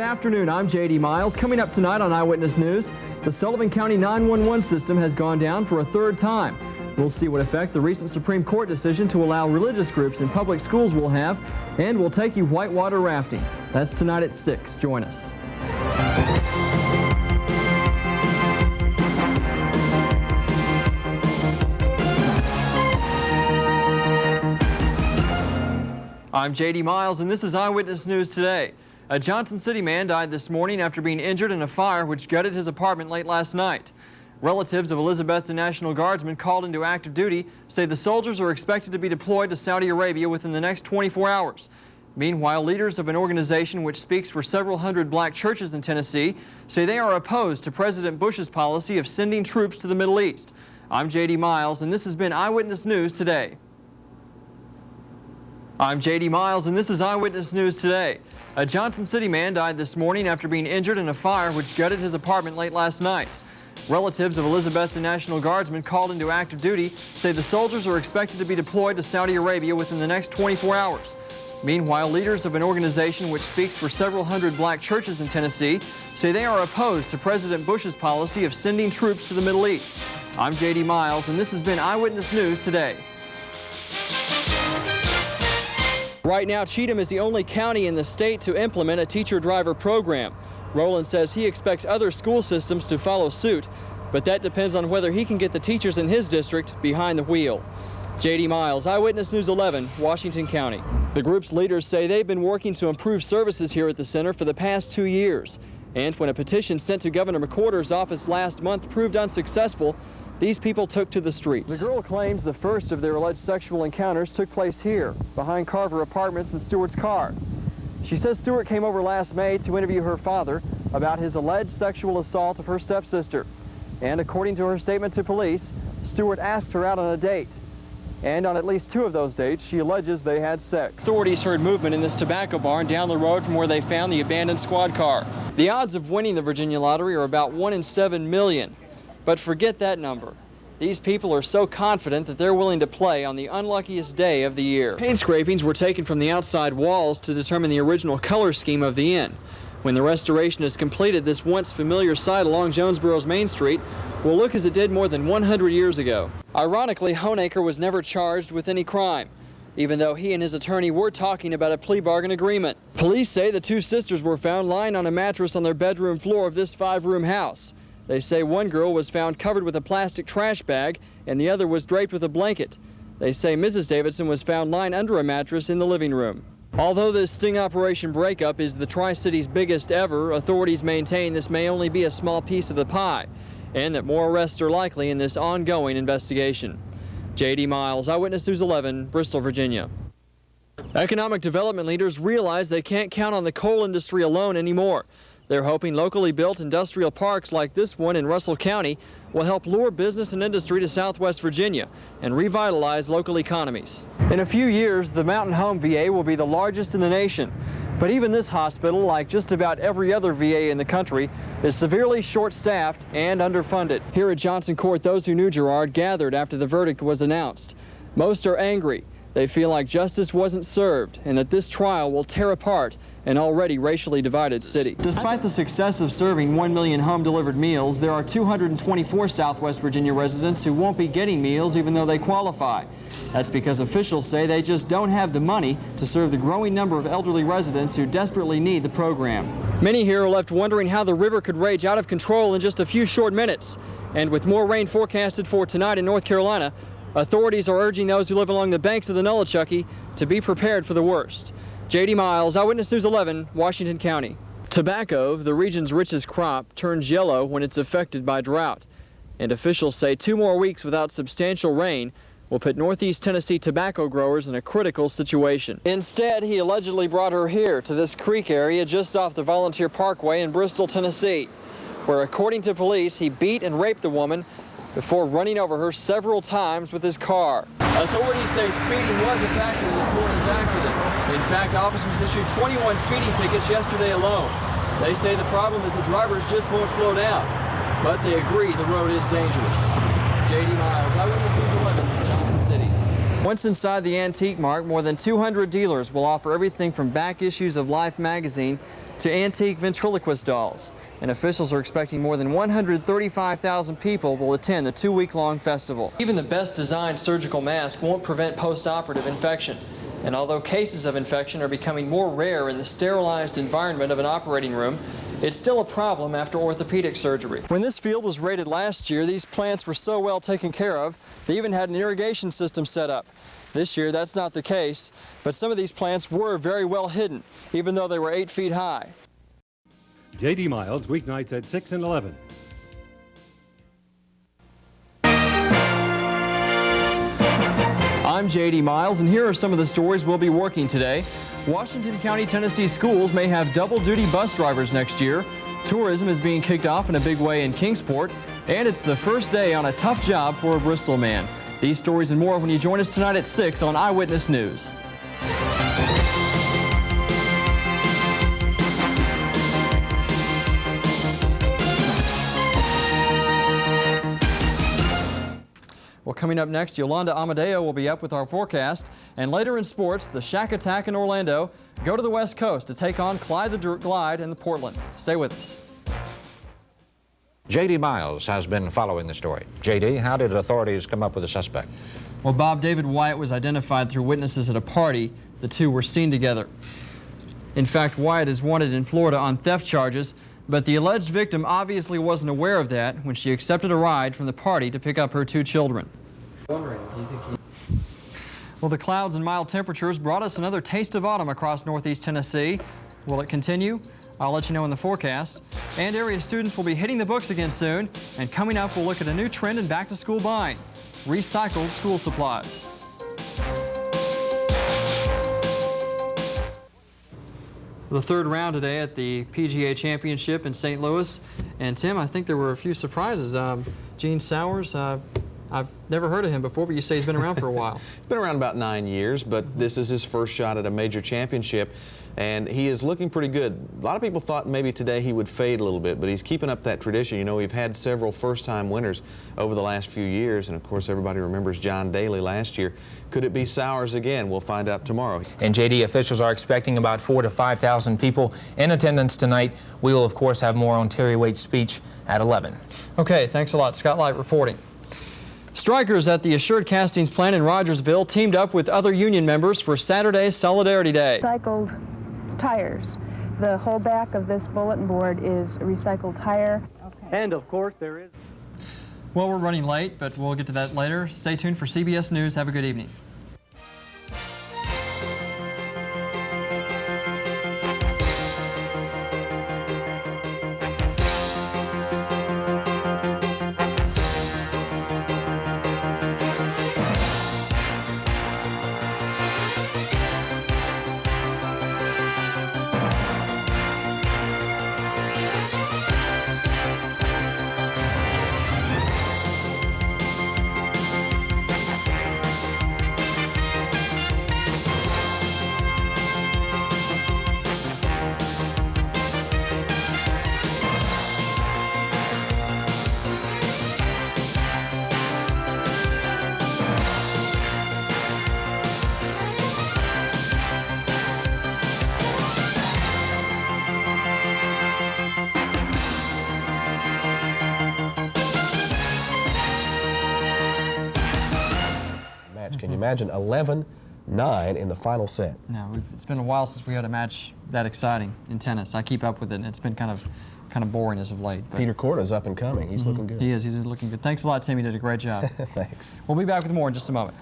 afternoon, I'm J.D. Miles. Coming up tonight on Eyewitness News, the Sullivan County 911 system has gone down for a third time. We'll see what effect the recent Supreme Court decision to allow religious groups in public schools will have, and we'll take you whitewater rafting. That's tonight at 6. Join us. I'm J.D. Miles, and this is Eyewitness News Today. A Johnson City man died this morning after being injured in a fire which gutted his apartment late last night. Relatives of Elizabethton National Guardsmen called into active duty say the soldiers are expected to be deployed to Saudi Arabia within the next 24 hours. Meanwhile, leaders of an organization which speaks for several hundred black churches in Tennessee say they are opposed to President Bush's policy of sending troops to the Middle East. I'm J.D. Miles, and this has been Eyewitness News Today. I'm J.D. Miles, and this is Eyewitness News Today. A Johnson City man died this morning after being injured in a fire which gutted his apartment late last night. Relatives of Elizabethton National Guardsmen called into active duty say the soldiers are expected to be deployed to Saudi Arabia within the next 24 hours. Meanwhile, leaders of an organization which speaks for several hundred black churches in Tennessee say they are opposed to President Bush's policy of sending troops to the Middle East. I'm J.D. Miles, and this has been Eyewitness News Today. Right now, Cheatham is the only county in the state to implement a teacher-driver program. Rowland says he expects other school systems to follow suit, but that depends on whether he can get the teachers in his district behind the wheel. J.D. Miles, Eyewitness News 11, Washington County. The group's leaders say they've been working to improve services here at the center for the past 2 years. And when a petition sent to Governor McWhorter's office last month proved unsuccessful, these people took to the streets. The girl claims the first of their alleged sexual encounters took place here, behind Carver Apartments in Stewart's car. She says Stewart came over last May to interview her father about his alleged sexual assault of her stepsister. And according to her statement to police, Stewart asked her out on a date. And on at least 2 of those dates, she alleges they had sex. Authorities heard movement in this tobacco barn down the road from where they found the abandoned squad car. The odds of winning the Virginia lottery are about 1 in 7 million. But forget that number. These people are so confident that they're willing to play on the unluckiest day of the year. Paint scrapings were taken from the outside walls to determine the original color scheme of the inn. When the restoration is completed, this once familiar site along Jonesboro's Main Street will look as it did more than 100 years ago. Ironically, Honaker was never charged with any crime, even though he and his attorney were talking about a plea bargain agreement. Police say the 2 sisters were found lying on a mattress on their bedroom floor of this 5-room house. They say one girl was found covered with a plastic trash bag and the other was draped with a blanket. They say Mrs. Davidson was found lying under a mattress in the living room. Although this sting operation breakup is the Tri-City's biggest ever, authorities maintain this may only be a small piece of the pie and that more arrests are likely in this ongoing investigation. J.D. Miles, Eyewitness News 11, Bristol, Virginia. Economic development leaders realize they can't count on the coal industry alone anymore. They're hoping locally built industrial parks like this one in Russell County will help lure business and industry to Southwest Virginia and revitalize local economies. In a few years, the Mountain Home VA will be the largest in the nation. But even this hospital, like just about every other VA in the country, is severely short-staffed and underfunded. Here at Johnson Court, those who knew Gerard gathered after the verdict was announced. Most are angry. They feel like justice wasn't served and that this trial will tear apart an already racially divided city. Despite the success of serving 1 million home-delivered meals, there are 224 Southwest Virginia residents who won't be getting meals even though they qualify. That's because officials say they just don't have the money to serve the growing number of elderly residents who desperately need the program. Many here are left wondering how the river could rage out of control in just a few short minutes. And with more rain forecasted for tonight in North Carolina, authorities are urging those who live along the banks of the Nolichucky to be prepared for the worst. J.D. Miles, Eyewitness News 11, Washington County. Tobacco, the region's richest crop, turns yellow when it's affected by drought. And officials say 2 more weeks without substantial rain will put Northeast Tennessee tobacco growers in a critical situation. Instead, he allegedly brought her here to this creek area just off the Volunteer Parkway in Bristol, Tennessee, where, according to police, he beat and raped the woman before running over her several times with his car. Authorities say speeding was a factor in this morning's accident. In fact, officers issued 21 speeding tickets yesterday alone. They say the problem is the drivers just won't slow down, but they agree the road is dangerous. J.D. Miles, Eyewitness News 11, Johnson City. Once inside the Antique Mart, more than 200 dealers will offer everything from back issues of Life magazine to antique ventriloquist dolls. And officials are expecting more than 135,000 people will attend the 2-week-long festival. Even the best designed surgical mask won't prevent post-operative infection. And although cases of infection are becoming more rare in the sterilized environment of an operating room, it's still a problem after orthopedic surgery. When this field was raided last year, these plants were so well taken care of, they even had an irrigation system set up. This year, that's not the case, but some of these plants were very well hidden, even though they were 8 feet high. J.D. Miles, weeknights at 6 and 11. I'm J.D. Miles, and here are some of the stories we'll be working today. Washington County, Tennessee schools may have double-duty bus drivers next year. Tourism is being kicked off in a big way in Kingsport, and it's the first day on a tough job for a Bristol man. These stories and more when you join us tonight at 6 on Eyewitness News. Well, coming up next, Yolanda Amadeo will be up with our forecast. And later in sports, the Shack Attack in Orlando go to the West Coast to take on Clyde the Glide in the Portland. Stay with us. J.D. Miles has been following the story. J.D., how did authorities come up with a suspect? Well, Bob, David Wyatt was identified through witnesses at a party. The two were seen together. In fact, Wyatt is wanted in Florida on theft charges, but the alleged victim obviously wasn't aware of that when she accepted a ride from the party to pick up her 2 children. Well, the clouds and mild temperatures brought us another taste of autumn across northeast Tennessee. Will it continue? I'll let you know in the forecast. And area students will be hitting the books again soon. And coming up, we'll look at a new trend in back-to-school buying: recycled school supplies. The third round today at the PGA Championship in St. Louis. And Tim, I think there were a few surprises. Gene Sowers, I've never heard of him before, but you say he's been around for a while. Been around about 9 years, but this is his first shot at a major championship, and he is looking pretty good. A lot of people thought maybe today he would fade a little bit, but he's keeping up that tradition. You know, we've had several first-time winners over the last few years, and of course everybody remembers John Daly last year. Could it be Sowers again? We'll find out tomorrow. And JD, officials are expecting about 4,000 to 5,000 people in attendance tonight. We will, of course, have more on Terry Waite's speech at 11. Okay, thanks a lot. Scott Light reporting. Strikers at the Assured Castings plant in Rogersville teamed up with other union members for Saturday's Solidarity Day. Recycled tires. The whole back of this bulletin board is a recycled tire. Okay. And of course there is. Well, we're running late, but we'll get to that later. Stay tuned for CBS News. Have a good evening. Can you imagine 11-9 in the final set? No, it's been a while since we had a match that exciting in tennis. I keep up with it, and it's been kind of boring as of late. But Peter Korda's up and coming. He's looking good. He is. He's looking good. Thanks a lot, Tim. You did a great job. Thanks. We'll be back with more in just a moment.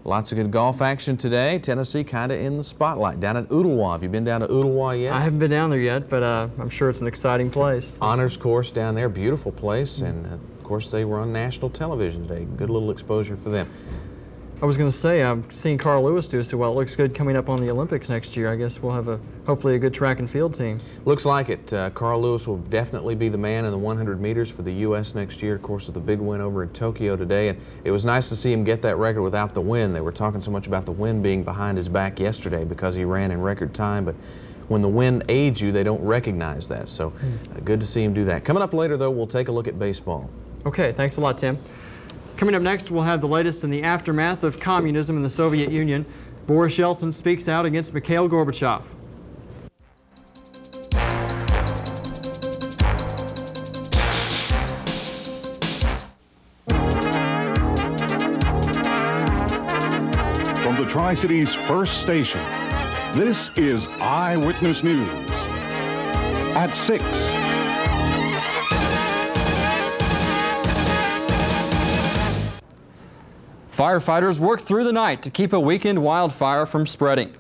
Lots of good golf action today. Tennessee kind of in the spotlight down at Ooltewah. Have you been down to Ooltewah yet? I haven't been down there yet, but I'm sure it's an exciting place. Honors course down there, beautiful place, and of course they were on national television today. Good little exposure for them. I was going to say, I'm seeing Carl Lewis do so well. It looks good coming up on the Olympics next year. I guess we'll have hopefully a good track and field team. Looks like it. Carl Lewis will definitely be the man in the 100 meters for the U.S. next year, of course, with the big win over in Tokyo today. And it was nice to see him get that record without the wind. They were talking so much about the wind being behind his back yesterday because he ran in record time. But when the wind aids you, they don't recognize that. So good to see him do that. Coming up later, though, we'll take a look at baseball. Okay, thanks a lot, Tim. Coming up next, we'll have the latest in the aftermath of communism in the Soviet Union. Boris Yeltsin speaks out against Mikhail Gorbachev. From the Tri-Cities first station, this is Eyewitness News. At 6. Firefighters worked through the night to keep a weekend wildfire from spreading.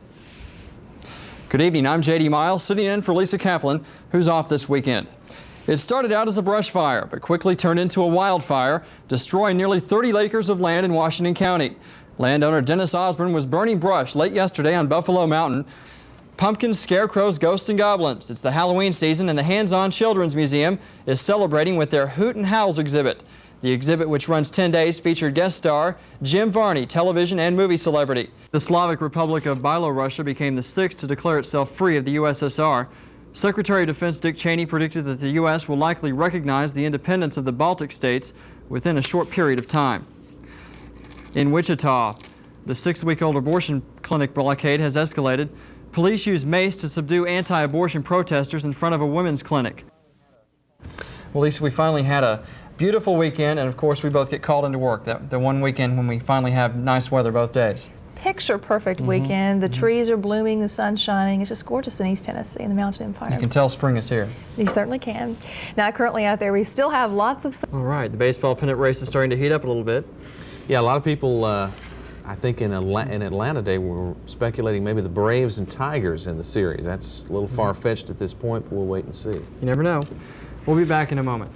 Good evening, I'm J.D. Miles, sitting in for Lisa Kaplan, who's off this weekend. It started out as a brush fire, but quickly turned into a wildfire, destroying nearly 30 acres of land in Washington County. Landowner Dennis Osborne was burning brush late yesterday on Buffalo Mountain. Pumpkins, scarecrows, ghosts, and goblins. It's the Halloween season, and the Hands-On Children's Museum is celebrating with their Hoot and Howls exhibit. The exhibit, which runs 10 days, featured guest star Jim Varney, television and movie celebrity. The Slavic Republic of Byelorussia became the 6th to declare itself free of the USSR. Secretary of Defense Dick Cheney predicted that the U.S. will likely recognize the independence of the Baltic states within a short period of time. In Wichita, the 6-week-old abortion clinic blockade has escalated. Police used mace to subdue anti-abortion protesters in front of a women's clinic. Well, Lisa, we finally had a beautiful weekend, and of course we both get called into work. The one weekend when we finally have nice weather both days. Picture perfect weekend. The trees are blooming, the sun's shining. It's just gorgeous in East Tennessee in the Mountain Empire. You can tell spring is here. You certainly can. Now, currently out there, we still have lots of. All right, the baseball pennant race is starting to heat up a little bit. Yeah, a lot of people, I think in Atlanta today, were speculating maybe the Braves and Tigers in the series. That's a little far-fetched at this point, but we'll wait and see. You never know. We'll be back in a moment.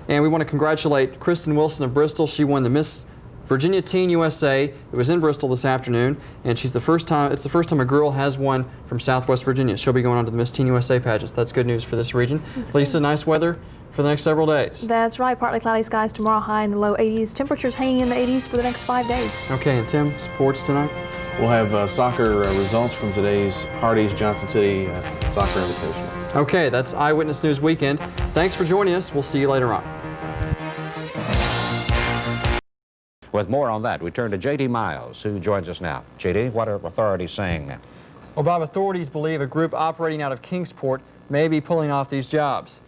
And we want to congratulate Kristen Wilson of Bristol. She won the Miss Virginia Teen USA. It was in Bristol this afternoon, and it's the first time a girl has won from Southwest Virginia. She'll be going on to the Miss Teen USA pageants. That's good news for this region. Lisa, nice weather for the next several days. That's right. Partly cloudy skies tomorrow, high in the low 80s. Temperatures hanging in the 80s for the next 5 days. Okay, and Tim, sports tonight? We'll have soccer results from today's Hardee's Johnson City Soccer Invitational. Okay, that's Eyewitness News Weekend. Thanks for joining us. We'll see you later on. With more on that, we turn to J.D. Miles, who joins us now. J.D., what are authorities saying? Well, Bob, authorities believe a group operating out of Kingsport may be pulling off these jobs.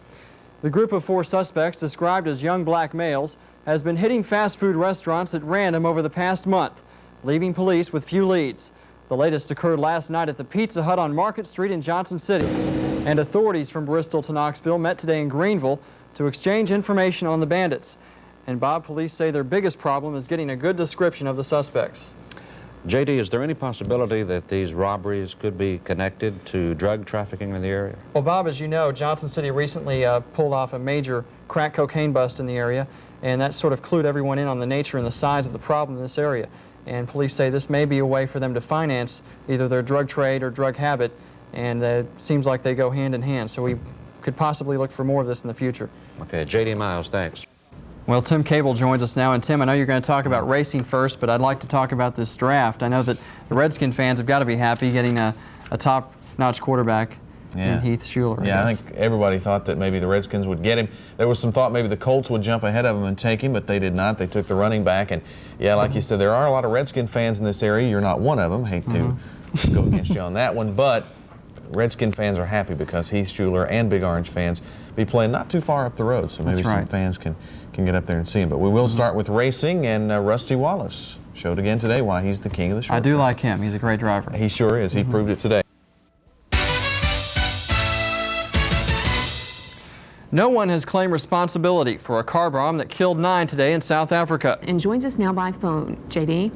The group of 4 suspects, described as young black males, has been hitting fast food restaurants at random over the past month, leaving police with few leads. The latest occurred last night at the Pizza Hut on Market Street in Johnson City. And authorities from Bristol to Knoxville met today in Greenville to exchange information on the bandits. And Bob, police say their biggest problem is getting a good description of the suspects. J.D., is there any possibility that these robberies could be connected to drug trafficking in the area? Well, Bob, as you know, Johnson City recently pulled off a major crack cocaine bust in the area, and that sort of clued everyone in on the nature and the size of the problem in this area. And police say this may be a way for them to finance either their drug trade or drug habit, and it seems like they go hand in hand. So we could possibly look for more of this in the future. Okay, J.D. Miles, thanks. Well, Tim Cable joins us now. And Tim, I know you're going to talk about racing first, but I'd like to talk about this draft. I know that the Redskin fans have got to be happy getting a top-notch quarterback in Heath Shuler. Yeah, I think everybody thought that maybe the Redskins would get him. There was some thought maybe the Colts would jump ahead of him and take him, but they did not. They took the running back. And, yeah, like you said, there are a lot of Redskin fans in this area. You're not one of them. Hate to go against you on that one. But Redskin fans are happy because Heath Shuler and Big Orange fans be playing not too far up the road, so maybe some fans can get up there and see him. But we will start with racing, and Rusty Wallace showed again today why he's the king of the short I do track. like him. He's a great driver. He sure is. He proved it today. No one has claimed responsibility for a car bomb that killed 9 today in South Africa. And joins us now by phone. J.D.?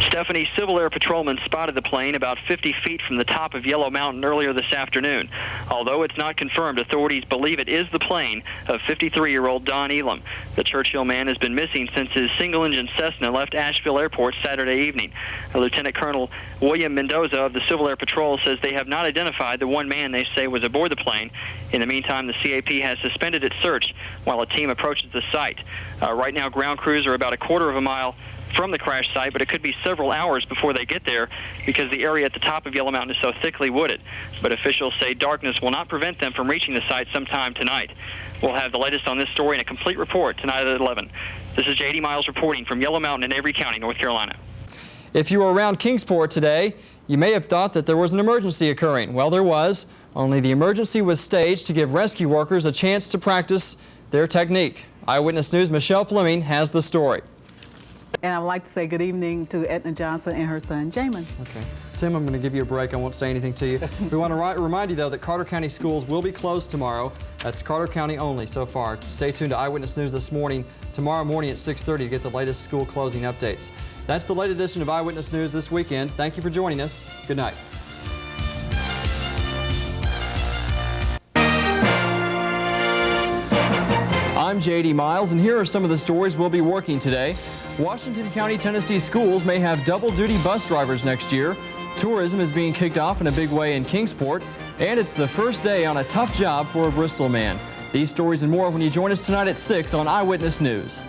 Stephanie, Civil Air Patrolmen spotted the plane about 50 feet from the top of Yellow Mountain earlier this afternoon. Although it's not confirmed, authorities believe it is the plane of 53-year-old Don Elam. The Churchill man has been missing since his single-engine Cessna left Asheville Airport Saturday evening. Lieutenant Colonel William Mendoza of the Civil Air Patrol says they have not identified the one man they say was aboard the plane. In the meantime, the CAP has suspended its search while a team approaches the site. Right now, ground crews are about a quarter of a mile from the crash site, but it could be several hours before they get there because the area at the top of Yellow Mountain is so thickly wooded. But officials say darkness will not prevent them from reaching the site sometime tonight. We'll have the latest on this story and a complete report tonight at 11. This is J.D. Miles reporting from Yellow Mountain in Avery County, North Carolina. If you were around Kingsport today, you may have thought that there was an emergency occurring. Well, there was, only the emergency was staged to give rescue workers a chance to practice their technique. Eyewitness News' Michelle Fleming has the story. And I'd like to say good evening to Edna Johnson and her son, Jamin. Okay. Tim, I'm going to give you a break. I won't say anything to you. We want to remind you, though, that Carter County schools will be closed tomorrow. That's Carter County only so far. Stay tuned to Eyewitness News this morning, tomorrow morning at 6:30 to get the latest school closing updates. That's the latest edition of Eyewitness News this weekend. Thank you for joining us. Good night. I'm J.D. Miles, and here are some of the stories we'll be working today. Washington County, Tennessee schools may have double-duty bus drivers next year. Tourism is being kicked off in a big way in Kingsport, and it's the first day on a tough job for a Bristol man. These stories and more when you join us tonight at 6 on Eyewitness News.